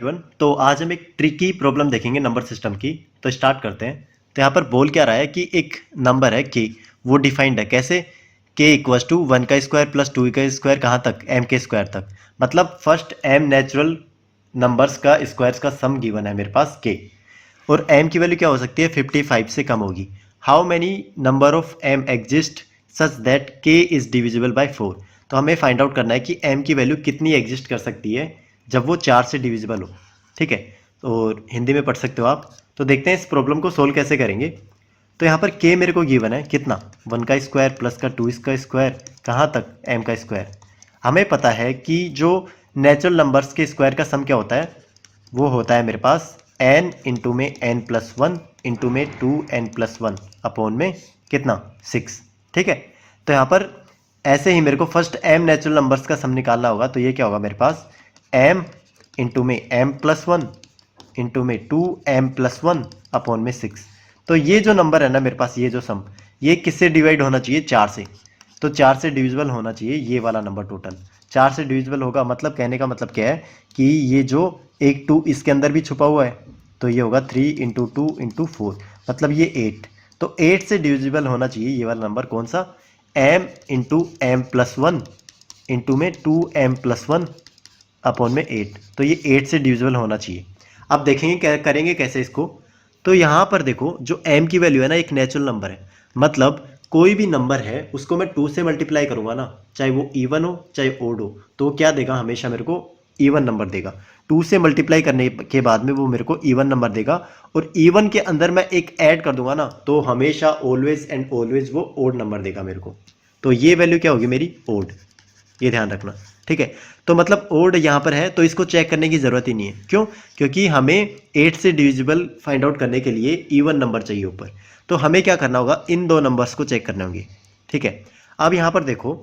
तो आज हम एक ट्रिकी प्रॉब्लम देखेंगे नंबर सिस्टम की। तो स्टार्ट करते हैं। तो यहाँ पर बोल क्या रहा है कि एक नंबर है के, वो डिफाइंड है कैसे, के इक्वस टू 1 का स्क्वायर प्लस 2 का स्क्वायर कहाँ तक, एम के स्क्वायर तक। मतलब फर्स्ट एम नेचुरल नंबर्स का स्क्वायर्स का सम गिवन है मेरे पास के, और एम की वैल्यू क्या हो सकती है 55 से कम होगी। How many number of M exist such that K is divisible by 4। तो हमें फाइंड आउट करना है कि एम की वैल्यू कितनी एग्जिस्ट कर सकती है जब वो 4 से डिविजिबल हो। ठीक है, और हिंदी में पढ़ सकते हो आप। तो देखते हैं इस प्रॉब्लम को सोल्व कैसे करेंगे। तो यहाँ पर के मेरे को गिवन है कितना, 1 का स्क्वायर प्लस का 2 का स्क्वायर कहाँ तक, एम का स्क्वायर। हमें पता है कि जो नेचुरल नंबर्स के स्क्वायर का सम क्या होता है, वो होता है मेरे पास n इंटू में n+1 इंटू में 2n+1 अपॉन में कितना 6। ठीक है, तो यहाँ पर ऐसे ही मेरे को फर्स्ट m नेचुरल नंबर्स का सम निकालना होगा। तो ये क्या होगा मेरे पास m इंटू में m+1 इंटू में 2m+1 अपॉन में 6। तो ये जो नंबर है ना मेरे पास, ये जो सम, ये किससे डिवाइड होना चाहिए, 4 से। तो 4 से डिविजिबल होना चाहिए ये वाला नंबर टोटल। 4 से डिविजिबल होगा मतलब कहने का मतलब क्या है कि ये जो एक 2 इसके अंदर भी छुपा हुआ है, तो ये होगा 3 इंटू 2 इंटू 4, मतलब ये 8। तो 8 से डिविजिबल होना चाहिए ये वाला नंबर, कौन सा, m इंटू m+1 इंटू में 2m+1 अपॉन में 8। तो ये 8 से डिविजिबल होना चाहिए। अब देखेंगे क्या करेंगे कैसे इसको। तो यहाँ पर देखो जो m की वैल्यू है ना, एक नेचुरल नंबर है, मतलब कोई भी नंबर है उसको मैं 2 से मल्टीप्लाई करूंगा ना, चाहे वो इवन हो चाहे ओड हो, तो वो क्या देगा, हमेशा मेरे को इवन नंबर देगा। 2 से मल्टीप्लाई करने के बाद में वो मेरे को इवन नंबर देगा, और इवन के अंदर मैं एक ऐड कर दूंगा ना, तो हमेशा ऑलवेज एंड ऑलवेज वो ओड नंबर देगा मेरे को। तो ये वैल्यू क्या होगी मेरी, ओड, ये ध्यान रखना। ठीक है, तो मतलब ओड यहाँ पर है, तो इसको चेक करने की ज़रूरत ही नहीं है। क्यों, क्योंकि हमें 8 से डिविजिबल फाइंड आउट करने के लिए इवन नंबर चाहिए ऊपर। तो हमें क्या करना होगा, इन दो नंबर्स को चेक करने होंगे। ठीक है, अब यहाँ पर देखो,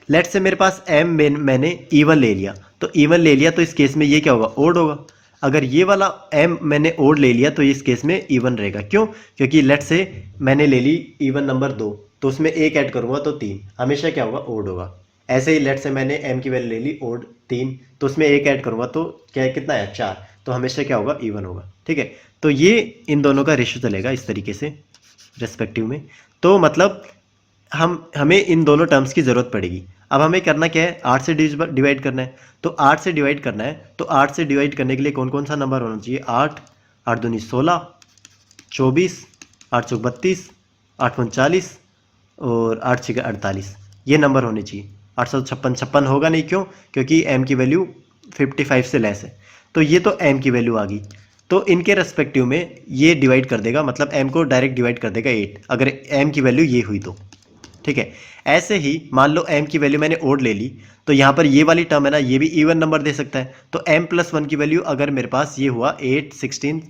लेट से मेरे पास एम मैंने इवन ले लिया, तो इवन ले लिया तो इस केस में ये क्या होगा, ओड होगा। अगर ये वाला एम मैंने ओड ले लिया तो इस केस में इवन रहेगा। क्यों, क्योंकि लेट से मैंने ले ली इवन नंबर 2, तो उसमें एक ऐड करूंगा तो 3, हमेशा क्या होगा, ओड होगा। ऐसे ही लेट से मैंने एम की वैल्यू ले ली ओड 3, तो उसमें एक ऐड करूंगा तो क्या, कितना है 4, तो हमेशा क्या होगा, इवन होगा। ठीक है, तो ये इन दोनों का रेशियो चलेगा इस तरीके से रेस्पेक्टिव में। तो मतलब हमें इन दोनों टर्म्स की ज़रूरत पड़ेगी। अब हमें करना क्या है, 8 से डिवाइड करना है। तो 8 से डिवाइड करना है, तो 8 से डिवाइड करने के लिए कौन कौन सा नंबर होना चाहिए, 8, 8 दूनी 16, 24, 8 चौक 32, 8 39 और 8 छः 48, ये नंबर होने चाहिए। 856 होगा नहीं, क्यों, क्योंकि m की वैल्यू 55 से लेस है। तो ये तो m की वैल्यू आ गई, तो इनके रेस्पेक्टिव में ये डिवाइड कर देगा, मतलब m को डायरेक्ट डिवाइड कर देगा 8, अगर m की वैल्यू ये हुई तो। ठीक है, ऐसे ही मान लो m की वैल्यू मैंने ओड ले ली, तो यहाँ पर ये वाली टर्म है ना, ये भी इवन नंबर दे सकता है। तो m+1 की वैल्यू अगर मेरे पास ये हुआ 8, 16,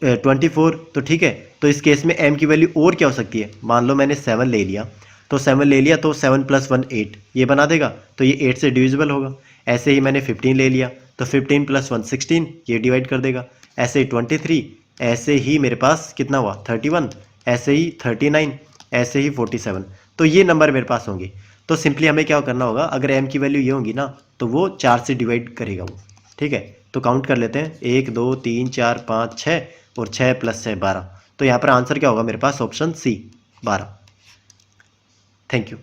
24, तो ठीक है, तो इस केस में m की वैल्यू और क्या हो सकती है, मान लो मैंने 7 ले लिया, तो 7 ले लिया तो 7 + 1 8, ये बना देगा, तो ये 8 से डिविजिबल होगा। ऐसे ही मैंने 15 ले लिया, तो 15 + 1 16, ये डिवाइड कर देगा। ऐसे ही 23, ऐसे ही मेरे पास कितना हुआ 31, ऐसे ही 39, ऐसे ही 47, तो ये नंबर मेरे पास होंगे। तो सिंपली हमें क्या करना होगा, अगर m की वैल्यू ये होगी ना, तो वो 4 से डिवाइड करेगा वो। ठीक है, तो काउंट कर लेते हैं, 1 2 3 4 5 6, और 6 + 6 12। तो यहाँ पर आंसर क्या होगा मेरे पास, ऑप्शन सी 12। Thank you.